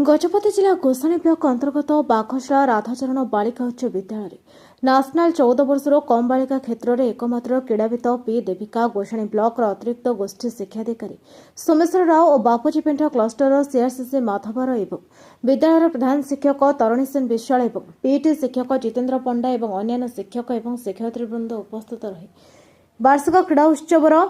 गजपति जिला गोसाणी ब्लॉक अंतर्गत बाखसला राधाचरण बालिका उच्च विद्यालय न्याशनल 14 वर्षर कम बालिका क्षेत्र में एकमात्र क्रीड़ावित पी देविका गोसाणी ब्लॉक अतिरिक्त गोष्ठी शिक्षाधिकारी सोमेश्वर राव और बापूजी पेंटा क्लस्टर सीआरसीसी माधवर एवं विद्यालय प्रधान शिक्षक तरुणी सेन विश्वाल और पीईटी शिक्षक जितेन्द्र पंडा और अन्य शिक्षक और शिक्षयित्रीवृंद उपस्थित रही वार्षिक क्रीड़ा उत्सवर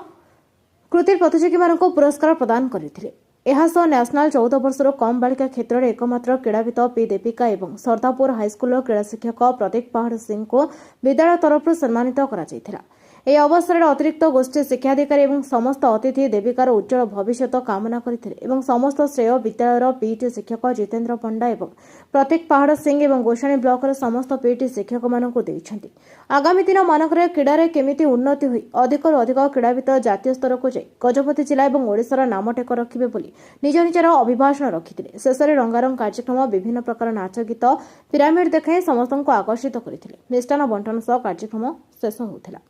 कृति प्रतियोगी पुरस्कार प्रदान करते एहासह न्याशनल 14 वर्षर कम बालिका क्षेत्र में एकमात्र क्रीड़ावित पी देविका और सरदापुर हाईस्कूल क्रीड़ा शिक्षक प्रतीक पहाड़ सिंह को विद्यालय तरफ सम्मानित कर ଏହି ଅବସରରେ ଅତିରିକ୍ତ ଗୋଷ୍ଠୀ ଶିକ୍ଷାଧିକାରୀ ଏବଂ ସମସ୍ତ ଅତିଥି ଦେବିକାର ଉଜ୍ଜଳ ଭବିଷ୍ୟତ କାମନା କରିଥିଲେ ଏବଂ ସମସ୍ତ ଶ୍ରେୟ ବିଦ୍ୟାଳୟର ପିଇଟି ଶିକ୍ଷକ ଜିତେନ୍ଦ୍ର ପଣ୍ଡା ଏବଂ ପ୍ରତୀକ ପାହାଡ଼ ସିଂ ଏବଂ ଗୋସାଣୀ ବ୍ଲକର ସମସ୍ତ ପିଇଟି ଶିକ୍ଷକମାନଙ୍କୁ ଦେଇଛନ୍ତି। ଆଗାମୀ ଦିନ ମାନଙ୍କରେ କ୍ରୀଡ଼ାରେ କେମିତି ଉନ୍ନତି ହୋଇ ଅଧିକରୁ ଅଧିକ କ୍ରୀଡ଼ାବିତ ଜାତୀୟ ସ୍ତରକୁ ଯାଇ ଗଜପତି ଜିଲ୍ଲା ଏବଂ ଓଡ଼ିଶାର ନାମ ଟେକ ରଖିବେ ବୋଲି ନିଜ ନିଜର ଅଭିଭାଷଣ ରଖିଥିଲେ। ଶେଷରେ ରଙ୍ଗାରଙ୍ଗ କାର୍ଯ୍ୟକ୍ରମ ବିଭିନ୍ନ ପ୍ରକାର ନାଚ ଗୀତ ପିରାମିଡ୍ ଦେଖାଇ ସମସ୍ତଙ୍କୁ ଆକର୍ଷିତ କରିଥିଲେ। ମିଷ୍ଟାନ ବଣ୍ଟନ ସହ କାର୍ଯ୍ୟକ୍ରମ ଶେଷ ହେଉଥିଲା।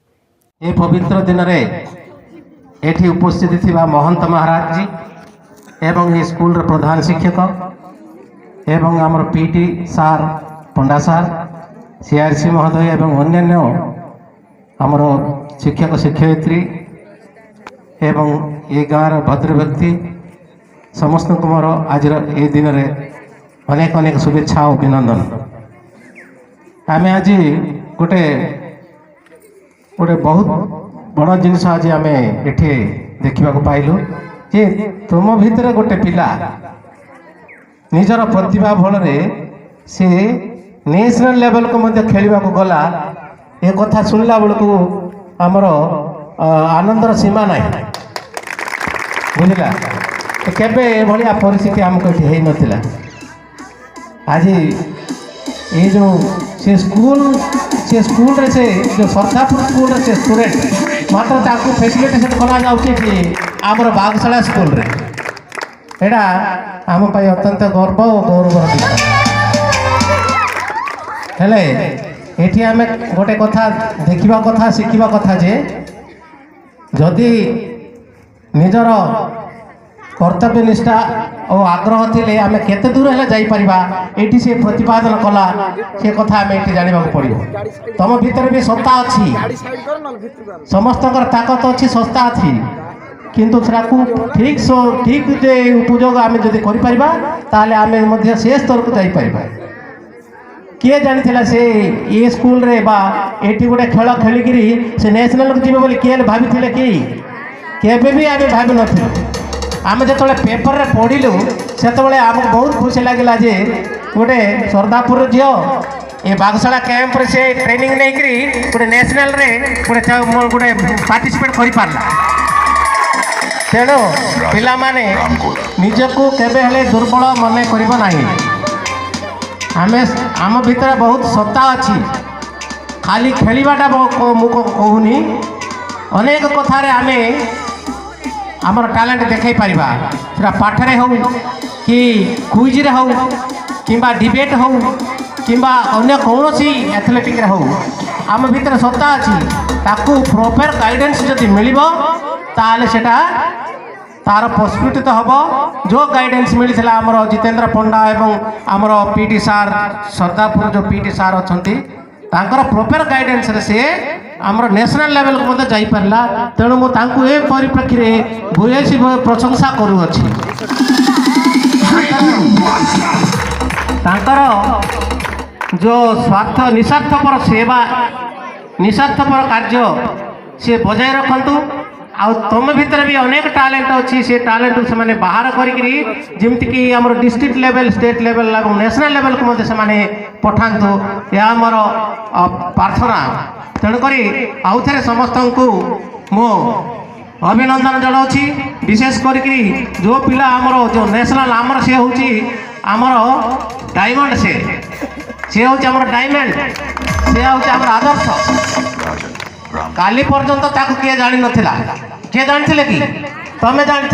ये पवित्र दिन में एठी उपस्थित थिबा महंत महाराज जी एवं ये स्कूल प्रधान शिक्षक एवं आमर पीटी सार पंडा सार सीआरसी महोदय एवं अन्य आमर शिक्षक शिक्षयित्री एवं ये गाँव भद्र व्यक्ति समस्त को मोर आज ये दिन में अनेक अनेक शुभेच्छा और अभिनंदन। आम आज गोटे गोटे बहुत बड़ जिनस आज आम एठे देखा पाइलु जे तुम भितर गोटे पिला निजर प्रतिभा बल से नेशनल लेवल को मध्य खेलवा गला ए कथा सुनला बेलू आमर आनंदर सीमा ना बुझला केबे भाया परिस्थिति आमको ये नाला आज ये जो से स्कूल रे से जो सरदापुर स्कूल रे से स्टूडेंट मात्र ताकू फैसिलिटेशन करा जाउछि कि आमर बागशाला स्कूल रे एडा आम पाई अत्यंत गर्व और गौरव हेले एठी आमे गोटे कथा देखिबा कथा शिखिबा कथा जे जदि निजर कर्तव्य निष्ठा और आग्रह थिले आमे केते दूर हेले जाई परिबा एठी से प्रतिपादन कला से कथा आमे एठी जानिबा पड़िबो। तम भीतर भी सत्ता अछि समस्तकर ताकत अछि सत्ता अछि किंतु सेराकू ठीक जे उपयोग आमे जदि करि परिबा ताले आमे मध्य से स्तर को जाई परिबा। किए जानिथिला से ये स्कूल रे बा एठी गोटे खेल खेलिगिरी से नेशनल को जिबे बोली किए भाबिथिले कि केबे भी आमे भाबि नथिलु। आम जो पेपर रे पढ़िलु से आमको बहुत खुशी लगे जे गोटे सरदापुर झील ये बागशाला कैंप रे से ट्रेनिंग नहीं करी गोटे नेशनल रे गोटे पार्टिसिपेट कर पारला। तेणु पिला माने निजको केबे हेले दुर्बल मन करिबो नाही। आम भीतर बहुत सत्ता अच्छी खाली खेलवाटा मुझे कहूनी अनेक कथार आमे आमर टैलेंट देखाई पारिबा सेटा पाठरे हो कि क्विज रे हो किंबा डिबेट हो किंबा अन्य कौनसी एथलेटिक रे हो आम भीतर सत्ता अच्छी ताकू प्रॉपर गाइडेंस जदि मिलिबो ताले सेटा तार प्रस्फुटित हम जो गाइडेंस मिलता आमर जितेन्द्र पंडा एवं आमर पीटी सार सरदापुर जो पीटी सार अच्छी तांकर प्रॉपर गाइडेंस रे से आमर नेशनल लेवल को मत जाई परला। तेणु मु तांकु ए परिप्रेक्षी रे भूयसी प्रशंसा करूअछि। तांकर जो स्वार्थ निस्वार्थपर सेवा निस्वार्थपर कार्य से बजाय रखंतु आ तुम भीतर भी अनेक टैलेंट अच्छी से टैलेंट से माने बाहर करी जमती कि आमर डिस्ट्रिक्ट लेवल स्टेट लेवल और नेशनल लेवल को मते से माने पठांतु या आमर प्रार्थना। तेणुक आउ थे समस्त को मो अभिनंदन जनाऊँगी विशेष करी जो पिला आमर जो नेशनल आमर से हूँ आमर डायमंड से हूँ आमर डायमंड से हूँ आमर आदर्श काली पर्यंत ताकू किए जानी नथिला किए जानी कि तमें जानी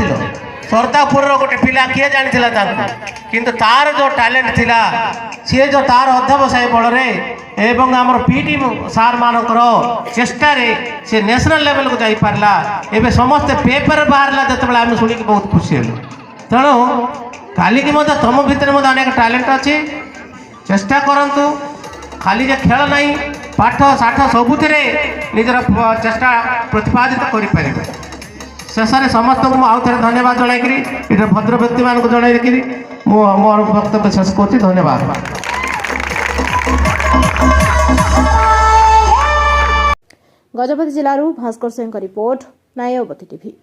सरदापुर गोटे पिला किए जानी किंतु तार जो टैलेंट थिला सी जो तार अध्यवसाय बल एवं आमर पीटी सार मानकर चेष्टा से नेशनल लेवल को जाई पारला। एबे समस्त पेपर बाहरला जतबेला आम शुणी बहुत खुशी हेलु। तेणु काली की मत तुम भितर मत अनेक टैलेंट अच्छी चेष्टा करंतु खाली जे खेल नहीं पाठ साठ सबुथिरे निजर चेष्टा प्रतिपादित करें शेष में समस्त को आउ थे धन्यवाद जनईकरी ये भद्र व्यक्ति मान जनईकरी मोर वक्तव्य शेष कर धन्यवाद। गजपति जिलूर भास्कर सिंह रिपोर्ट नायवती टीवी।